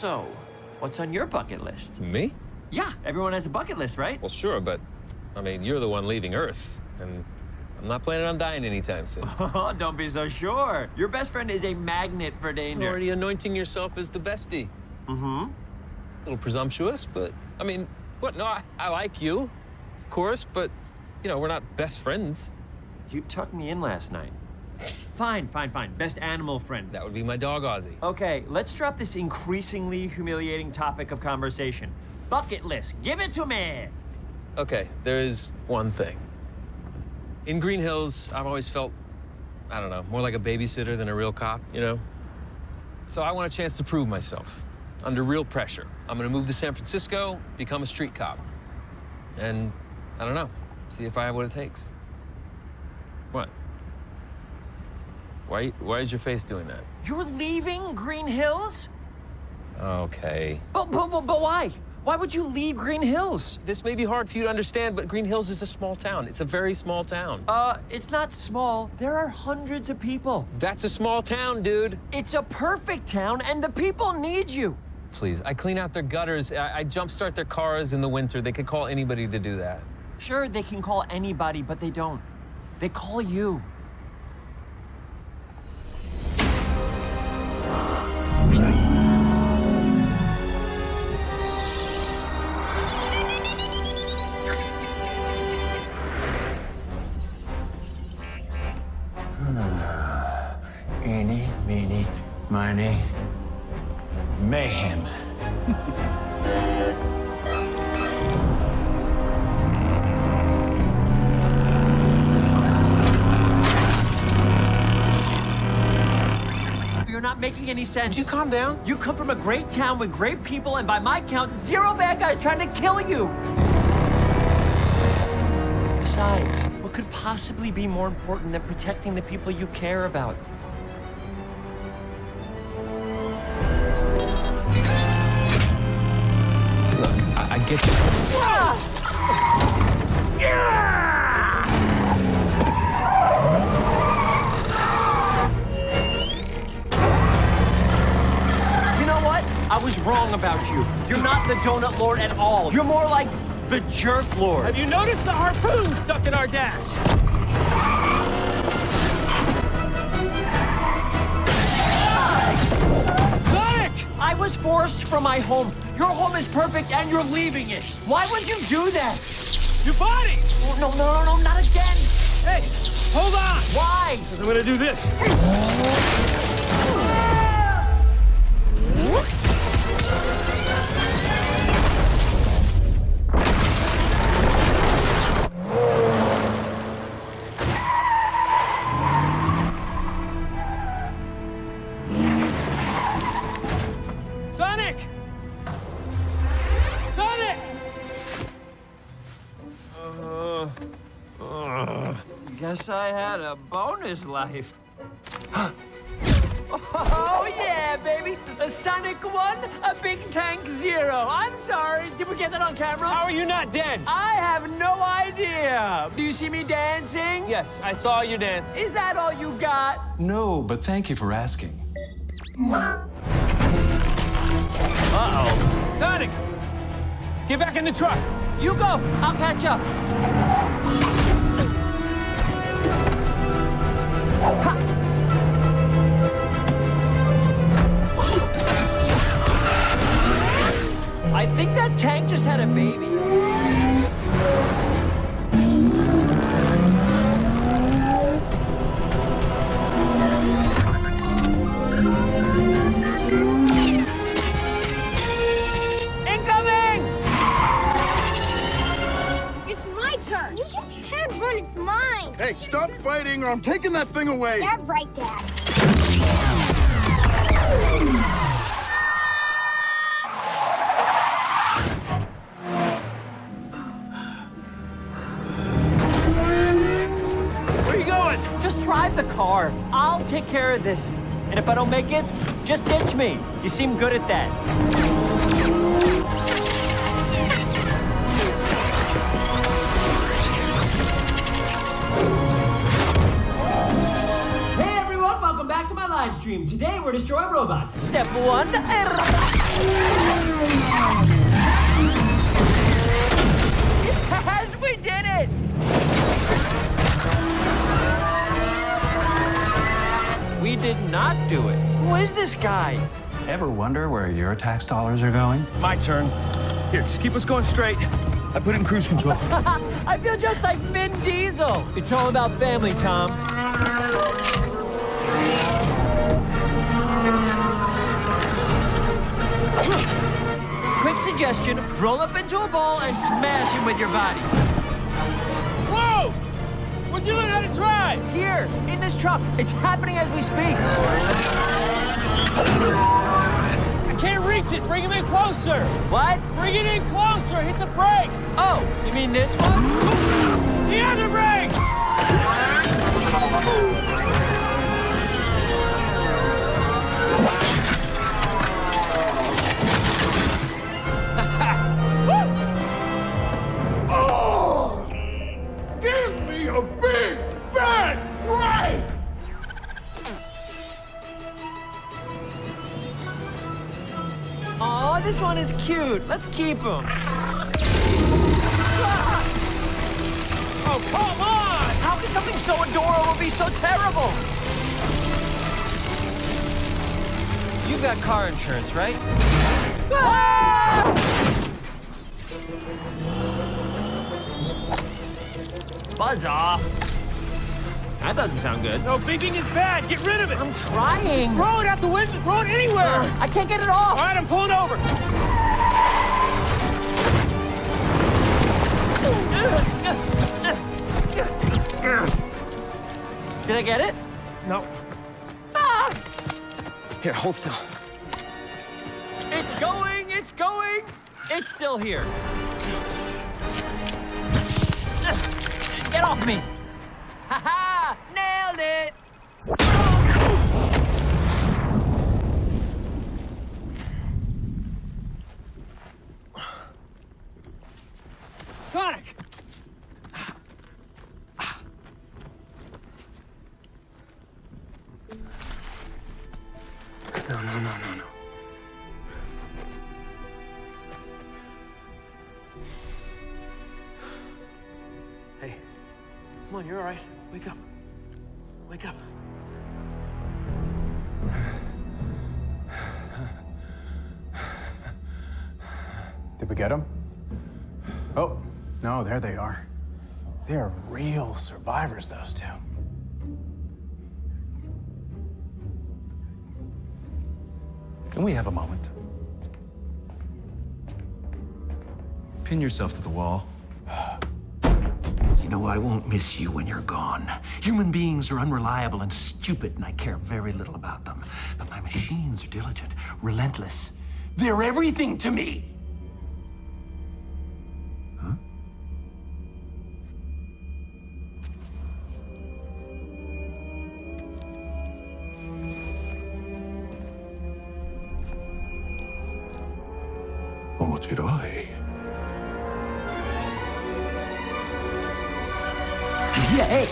So, what's on your bucket list? Me? Yeah, everyone has a bucket list, right? Well, sure, but, I mean, you're the one leaving Earth, and I'm not planning on dying anytime soon. Oh, don't be so sure. Your best friend is a magnet for danger. You're already anointing yourself as the bestie. Mm-hmm. A little presumptuous, but, I mean, what? No, I like you, of course, but, you know, we're not best friends. You tucked me in last night. Fine. Best animal friend. That would be my dog, Ozzy. Okay, let's drop this increasingly humiliating topic of conversation. Bucket list, give it to me! Okay, there is one thing. In Green Hills, I've always felt, I don't know, more like a babysitter than a real cop, you know? So I want a chance to prove myself, under real pressure. I'm gonna move to San Francisco, become a street cop. And, I don't know, see if I have what it takes. What? Why is your face doing that? You're leaving Green Hills? Okay. But why? Why would you leave Green Hills? This may be hard for you to understand, but Green Hills is a small town. It's a very small town. It's not small. There are hundreds of people. That's a small town, dude. It's a perfect town, and the people need you. Please, I clean out their gutters. I jumpstart their cars in the winter. They could call anybody to do that. Sure, they can call anybody, but they don't. They call you. Eeny, meeny, miny, mayhem. You're not making any sense. Would you calm down? You come from a great town with great people, and by my count, 0 bad guys trying to kill you. Besides, what could possibly be more important than protecting the people you care about? Look, I get you. You know what? I was wrong about you. You're not the Donut Lord at all. You're more like the Jerk Lord. Have you noticed the harpoon stuck in our dash? Sonic! I was forced from my home. Your home is perfect and you're leaving it. Why would you do that? Your body! Oh, no, not again. Hey, hold on! Why? I'm gonna do this. Sonic! Sonic! Guess I had a bonus life. Oh, yeah, baby. A Sonic 1, a Big Tank 0. I'm sorry. Did we get that on camera? How are you not dead? I have no idea. Do you see me dancing? Yes, I saw you dance. Is that all you got? No, but thank you for asking. Uh-oh. Sonic! Get back in the truck! You go. I'll catch up. Ha! I think that tank just had a baby. Incoming! It's my turn. You just can't run. It's mine. Hey, stop fighting or I'm taking that thing away. Yeah, right, Dad. Where you going? Just drive the car. I'll take care of this. And if I don't make it, just ditch me. You seem good at that. Hey everyone, welcome back to my life. live stream. Today we're destroying robots. Step 1. Yes, we did it! We did not do it. Who is this guy? Ever wonder where your tax dollars are going? My turn. Here, just keep us going straight. I put it in cruise control. I feel just like Vin Diesel. It's all about family, Tom. Quick suggestion, roll up into a ball and smash him with your body. Whoa! Where'd you learn how to drive? Here, in this truck. It's happening as we speak. I can't reach it. Bring him in closer. What? Bring it in closer. Hit the brakes. Oh, you mean this one? The other brakes. Oh! Give me a big fat break! Aw, this one is cute. Let's keep him. Oh, come on! How can something so adorable be so terrible? You've got car insurance, right? Ah! Buzz off. That doesn't sound good. No, beeping is bad. Get rid of it. I'm trying. Throw it out the window. Throw it anywhere. I can't get it All off. right, I'm pulling over. Did I get it? No. Ah! Here, hold still. It's going, it's going. It's still here. Get off me. Ha ha! Nailed it! Sonic! No. Hey, come on, you're all right. Wake up. Wake up. Did we get them? Oh, no, there they are. They are real survivors, those two. Can we have a moment? Pin yourself to the wall. You know, I won't miss you when you're gone. Human beings are unreliable and stupid, and I care very little about them. But my machines are diligent, relentless. They're everything to me. Huh? What did I? Yeah, hey!